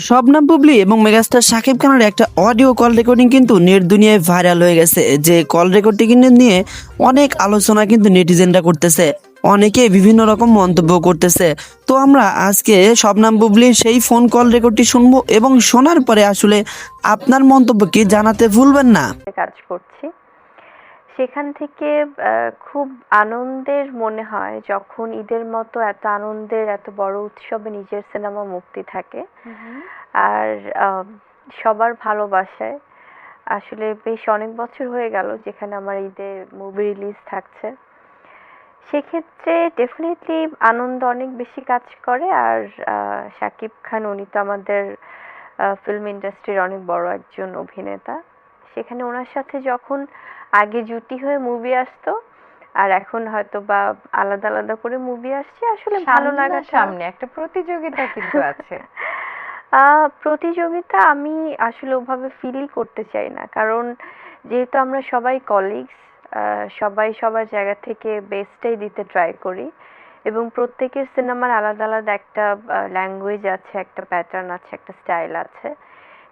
শবনম বুবলি এবং মেগাস্টার শাকিব খানের একটা অডিও কল রেকর্ডিং কিন্তু নেট দুনিয়ায় ভাইরাল হয়ে গেছে। যে কল রেকর্ডিং নিয়ে অনেক আলোচনা কিন্তু নেটিজেনরা করতেছে, অনেকে বিভিন্ন রকম মন্তব্য করতেছে। তো আমরা আজকে শবনম বুবলির সেই ফোন কল রেকর্ডটি শুনবো এবং শোনার পরে আসলে আপনার মন্তব্য কি জানাতে ভুলবেন না। কাজ করছি সেখান থেকে খুব আনন্দের মনে হয় যখন ঈদের মতো এত আনন্দের এত বড় উৎসবে নিজের সিনেমা মুক্তি থাকে। আর সবার ভালোবাসায় আসলে বেশ অনেক বছর হয়ে গেল যেখানে আমার ঈদে মুভি রিলিজ থাকছে। সেক্ষেত্রে ডেফিনেটলি আনন্দ অনেক বেশি কাজ করে। আর শাকিব খান উনি তো আমাদের ফিল্ম ইন্ডাস্ট্রির অনেক বড় একজন অভিনেতা। সেখানে ওনার সাথে যখন আগে জুটি হয়ে মুভি আসতো আর এখন হয়তো বা আলাদা আলাদা করে মুভি আসছে, আসলে ভালো লাগাটা সামনে একটা প্রতিযোগিতা কিন্তু আছে। প্রতিযোগিতা আমি আসলে ওভাবে ফিলই করতে চাই না, কারণ যেহেতু আমরা সবাই কলিগস, সবাই সবার জায়গা থেকে বেস্টটাই দিতে ট্রাই করি এবং প্রত্যেকের সিনেমার আলাদা আলাদা একটা ল্যাঙ্গুয়েজ আছে, একটা প্যাটার্ন আছে, একটা স্টাইল আছে।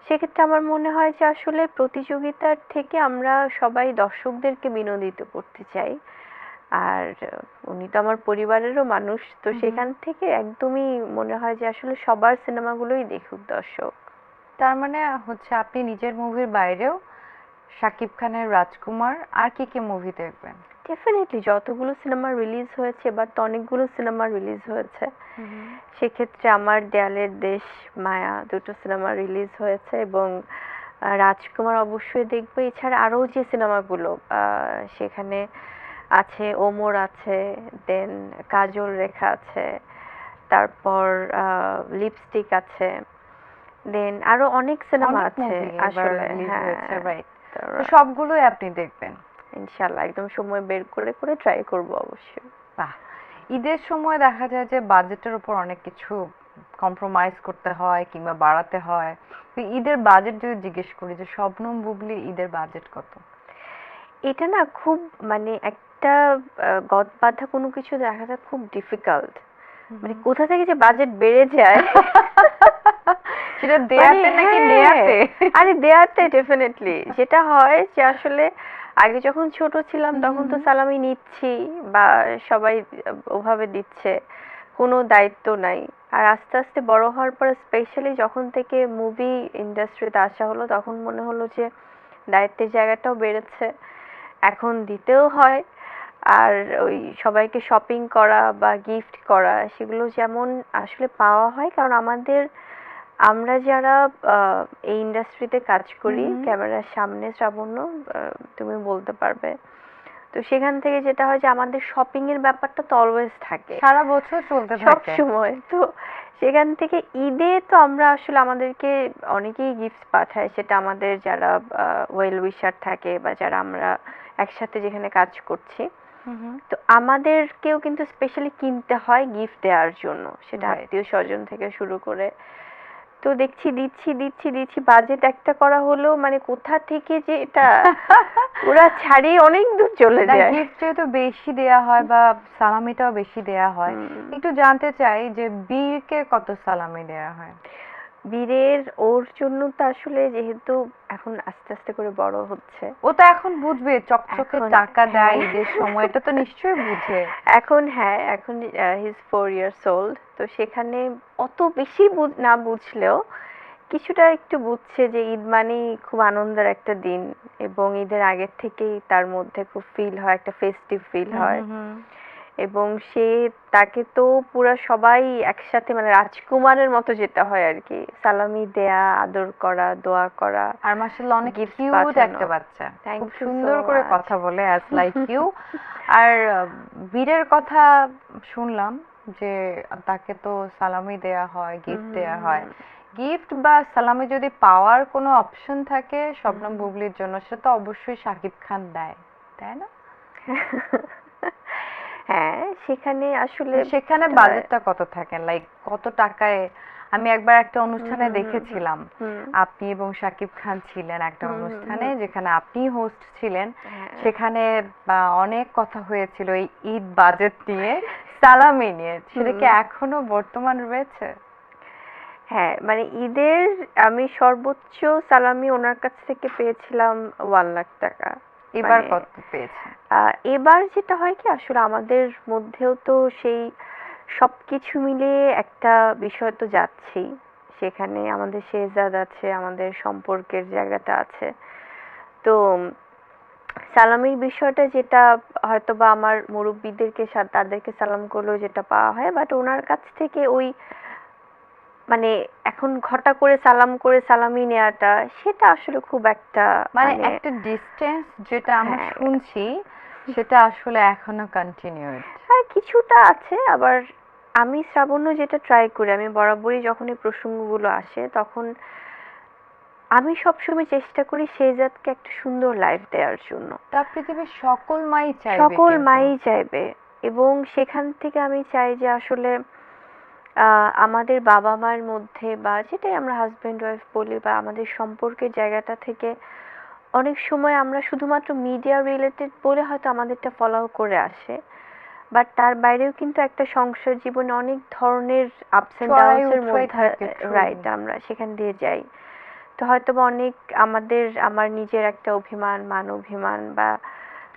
সেক্ষেত্রে আমার মনে হয় যে আসলে প্রতিযোগিতার থেকে আমরা সবাই দর্শকদেরকে বিনোদিত করতে চাই। আর উনি তো আমার পরিবারেরও মানুষ, তো সেখান থেকে একদমই মনে হয় যে আসলে সবার সিনেমাগুলোই দেখুক দর্শক। তার মানে হচ্ছে আপনি নিজের মুভির বাইরেও শাকিব খানের রাজকুমার আর কি কি মুভি দেখবেন? ডেফিনেটলি যতগুলো সিনেমা রিলিজ হয়েছে, এবার তো অনেকগুলো সিনেমা রিলিজ হয়েছে। সেক্ষেত্রে আমার দেয়ালের দেশ, মায়া দুটো সিনেমা রিলিজ হয়েছে এবং রাজকুমার অবশ্যই দেখবো। এছাড়া আরও যে সিনেমাগুলো সেখানে আছে, ওমর আছে, দেন কাজল রেখা আছে, তারপর লিপস্টিক আছে, দেন আরো অনেক সিনেমা আছে আসলে। হ্যাঁ, রাইট। তো সবগুলোই আপনি দেখবেন ইনশাল্লাহ একদম সময় বের করে করে ট্রাই করব অবশ্যই। বাহ। ঈদের সময় দেখা যায় যে বাজেটের উপর অনেক কিছু কম্প্রোমাইজ করতে হয় কিংবা বাড়াতে হয়। তো ঈদের বাজেট যদি জিজ্ঞেস করি যে শবনম বুবলির ঈদের বাজেট কত? এটা না খুব মানে একটা গদ বাঁধা কোনো কিছু দেখাটা খুব ডিফিকাল্ট। মানে কোথা থেকে যে বাজেট বেড়ে যায় সেটা দেয়াতে নাকি নেয়াতে? আরে দেয়াতে ডেফিনেটলি। যেটা হয় যে আসলে আগে যখন ছোট ছিলাম তখন তো সালামি নিচ্ছি বা সবাই ওভাবে দিচ্ছে, কোনো দায়িত্ব নাই। আর আস্তে আস্তে বড় হওয়ার পরে স্পেশালি যখন থেকে মুভি ইন্ডাস্ট্রিতে আসা হলো তখন মনে হলো যে দায়িত্বের জায়গাটাও বেড়েছে, এখন দিতেও হয়। আর ওই সবাইকে শপিং করা বা গিফট করা সেগুলো যেমন আসলে পাওয়া হয়, কারণ আমরা যারা এই ইন্ডাস্ট্রিতে কাজ করি ক্যামেরার সামনে, শ্রাবণ্য তুমি বলতে পারবে, তো সেখান থেকে যেটা হয় যে আমাদের শপিং এর ব্যাপারটা তো অলওয়েজ থাকে, সারা বছর চলতে সব থাকে। সময়। তো সেখান থেকে ঈদে তো আমরা আসলে আমাদেরকে অনেকেই গিফট পাঠায়, সেটা আমাদের যারা ওয়েল উইশার থাকে বা যারা আমরা একসাথে যেখানে কাজ করছি। তো আমাদেরকেও কিন্তু স্পেশালি কিনতে হয় গিফট দেওয়ার জন্য, সেটা Right. আত্মীয় স্বজন থেকে শুরু করে। তো দেখছি দিচ্ছি দিচ্ছি দিচ্ছি, বাজেট একটা করা হলেও মানে কোথা থেকে যে এটা ওরা ছাড়িয়ে অনেক দূর চলে যায়। গিফট যেহেতু বেশি দেয়া হয় বা সালামিটাও বেশি দেয়া হয়, একটু জানতে চাই যে বীরকে কত সালামি দেয়া হয়? বীরের ওর জন্য তো আসলে যেহেতু এখন আস্তে আস্তে করে বড় হচ্ছে, ও তো এখন বুঝবে, চকচকে এখন টাকা দেয় হ্যাঁ। ঈদের সময়, এটা তো নিশ্চয়ই বুঝে। এখন হ্যাঁ, এখন হিজ 4 years old, তো সেখানে অত বেশি না বুঝলেও কিছুটা একটু বুঝছে যে ঈদ মানেই খুব আনন্দের একটা দিন এবং ঈদের আগের থেকেই তার মধ্যে খুব ফিল হয়, একটা ফেস্টিভ ফিল হয়। এবং তাকে তো পুরা সবাই একসাথে মানে রাজকুমারের মতো যেটা হয় আর কি, সালামি দেয়া, আদর করা, দোয়া করা। আর মাশাআল্লাহ অনেক গিফট কিউট পাঠানো। একটা বাচ্চা, থ্যাংক খুব ইউ সো সুন্দর করে মাচ। কথা বলে, অ্যাজ লাইক ইউ। আর বীরের কথা শুনলাম যে তাকে তো সালামি দেয়া হয়, গিফট দেয়া হয়। গিফট বা সালামি যদি পাওয়ার কোনো অপশন থাকে শবনম বুবলির জন্য, সেটা তো অবশ্যই শাকিব খান দেয়, তাই না? হ্যাঁ, সেখানে আসলে সেখানে বাজেটটা কত থাকে, লাইক কত টাকায়? আমি একবার একটা অনুষ্ঠানে দেখেছিলাম, আপনি এবং শাকিব খান ছিলেন একটা অনুষ্ঠানে যেখানে আপনি হোস্ট ছিলেন। সেখানে অনেক কথা হয়েছিল এই ঈদ বাজেট নিয়ে, সালামি নিয়ে। সেটা কি এখনো বর্তমান রয়েছে? হ্যাঁ, মানে ঈদের আমি সর্বোচ্চ সালামি ওনার কাছ থেকে পেয়েছিলাম 1 লাখ টাকা। এবার মানে কত পেয়েছেন? এবার যেটা হয় কি আসলে আমাদের মধ্যেও তো সেই সবকিছু মিলিয়ে একটা বিষয় তো যাচ্ছেই। সেখানে আমাদের শেহজাদ আছে, আমাদের সম্পর্কের জায়গাটা আছে। তো সালামির বিষয়টা যেটা হয়তোবা আমার মুরব্বিদেরকে তাদেরকে সালাম করলেও যেটা পাওয়া হয়, বাট ওনার কাছ থেকে ওই মানে এখন ঘটা করে সালাম করে সালামি নেওয়াটা সেটা আসলে খুব একটা মানে মানে একটা ডিস্টেন্স যেটা আমরা হ্যাঁ শুনছি সেটা আসলে এখনো কন্টিনিউড। হ্যাঁ কিছুটা আছে। আবার আমি শ্রাবণ্য যেটা ট্রাই করি, আমি বরাবরই যখন এই প্রসঙ্গগুলো আসে তখন আমি সবসময় চেষ্টা করি শেহজাদকে একটা সুন্দর লাইফ দেওয়ার জন্য। তা পৃথিবীর সকল মাই চাইবে সকল কিন্তু। মাই চাইবে, এবং সেখান থেকে আমি চাই যে আসলে আমাদের বাবা মার মধ্যে বা যেটাই আমরা হাজব্যান্ড ওয়াইফ বলি বা আমাদের সম্পর্কের জায়গাটা থেকে অনেক সময় আমরা শুধুমাত্র মিডিয়া রিলেটেড বলে হয়তো আমাদেরটা ফলো করে আসে, বাট তার বাইরেও কিন্তু একটা সংসার জীবনে অনেক ধরনের আপস এন্ড চড়াই ডাউনস এর উতরাই মধ্যে থাকে, true। রাইট আমরা সেখান দিয়ে যাই। তো হয়তোবা অনেক আমার নিজের একটা অভিমান মান অভিমান বা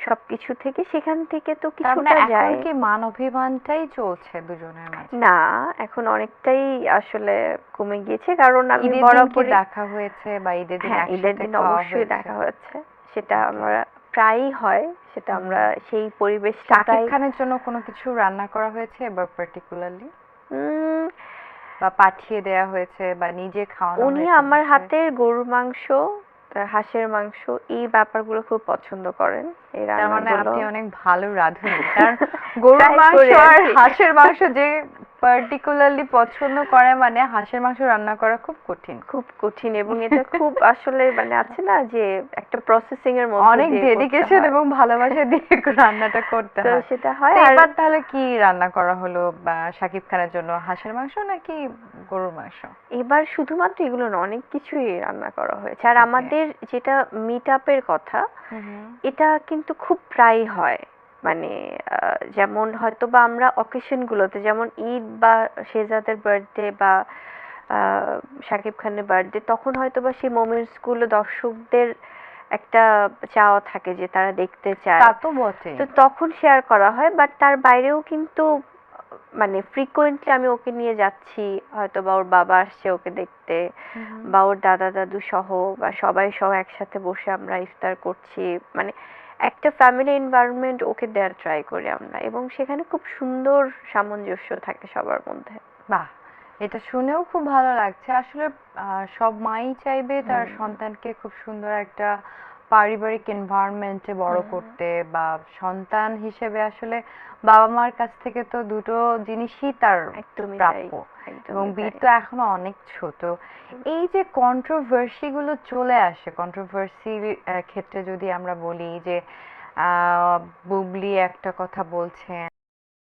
সবকিছু থেকে সেখান থেকে তো তার মানে কিছুটা এখন যায়। কি মান অভিমানটাই চলছে দুজনের মাঝে? না, এখন অনেকটাই আসলে কমে গিয়েছে, কারণ আমি ঈদের দিন কি বরাবরই দেখা হয়েছে বা ঈদের দিন হ্যাঁ ঈদের একসাথে দিন খাওয়া অবশ্যই হয়েছে? দেখা হয়েছে। সেটা Okay। আমরা প্রায়ই হয়, সেটা আমরা সেই পরিবেশটা শাকিব প্রায় খানের জন্য কোনো কিছু রান্না করা হয়েছে এবার পার্টিকুলারলি, উম, বা পাঠিয়ে দেয়া হয়েছে বা নিজে খাওয়ানো উনি হয়েছে আমার বসে? হাতের গরুর মাংস, হাঁসের মাংস এই ব্যাপারগুলো খুব পছন্দ করেন, এই তার মানে রান্নাগুলো আপনি অনেক ভালো রাঁধুনি, কারণ গরুর ট্রাই মাংস করে আর আছি। হাঁসের মাংস যে পার্টিকুলারলি পছন্দ করে মানে হাঁসের মাংস রান্না করা খুব কঠিন। খুব কঠিন, এবং এটা খুব আসলে মানে আছে না যে একটা প্রসেসিং এর মধ্যে অনেক দিয়ে করতে ডেডিকেশন হয়। এবং ভালোবাসা দিয়ে রান্নাটা করতে তো হয়। সেটা হয়। তো আর এবার তাহলে কি রান্না করা হলো বা শাকিব খানের জন্য, হাঁসের মাংস নাকি গরুর মাংস? এবার শুধুমাত্র এগুলো না, অনেক কিছুই রান্না করা হয়েছে। আর Okay। আমাদের যেটা মিট আপের কথা, হুম। এটা কিন্তু খুব প্রায়ই হয়। মানে যেমন হয়তোবা আমরা অকেশন গুলোতে, যেমন ঈদ বা শেহজাদের বার্থডে বা আহ, শাকিব খানের বার্থডে, তখন হয়তোবা সেই মোমেন্টস গুলো দর্শকদের একটা চাওয়া থাকে যে তারা দেখতে চায়, তা তো বটেই। তো তখন শেয়ার করা হয়। বাট তার বাইরেও কিন্তু মানে ফ্রিকোয়েন্টলি আমি ওকে নিয়ে যাচ্ছি, হয়তো বা ওর বাবা আসছে ওকে দেখতে, হুম। বা ওর দাদা দাদু সহ বা সবাই সহ একসাথে বসে আমরা ইফতার করছি। মানে একটা ফ্যামিলি এনভায়রনমেন্ট ওকে দেওয়ার ট্রাই করি আমরা, এবং সেখানে খুব সুন্দর সামঞ্জস্য থাকে সবার মধ্যে। বাহ, এটা শুনেও খুব ভালো লাগছে আসলে। সব মাই চাইবে তার সন্তানকে খুব সুন্দর একটা পারিবারিক এনভায়রনমেন্টে বড় করতে, বা সন্তান হিসেবে আসলে বাবা মার কাছ থেকে তো দুটো জিনিসই তার একদমই তাই, প্রাপ্য। এবং একদমই বীর তাই। তো এখনো অনেক ছোট। এই যে কন্ট্রোভার্সি গুলো চলে আসে, কন্ট্রোভার্সির ক্ষেত্রে যদি আমরা বলি যে বুবলি একটা কথা বলছেন,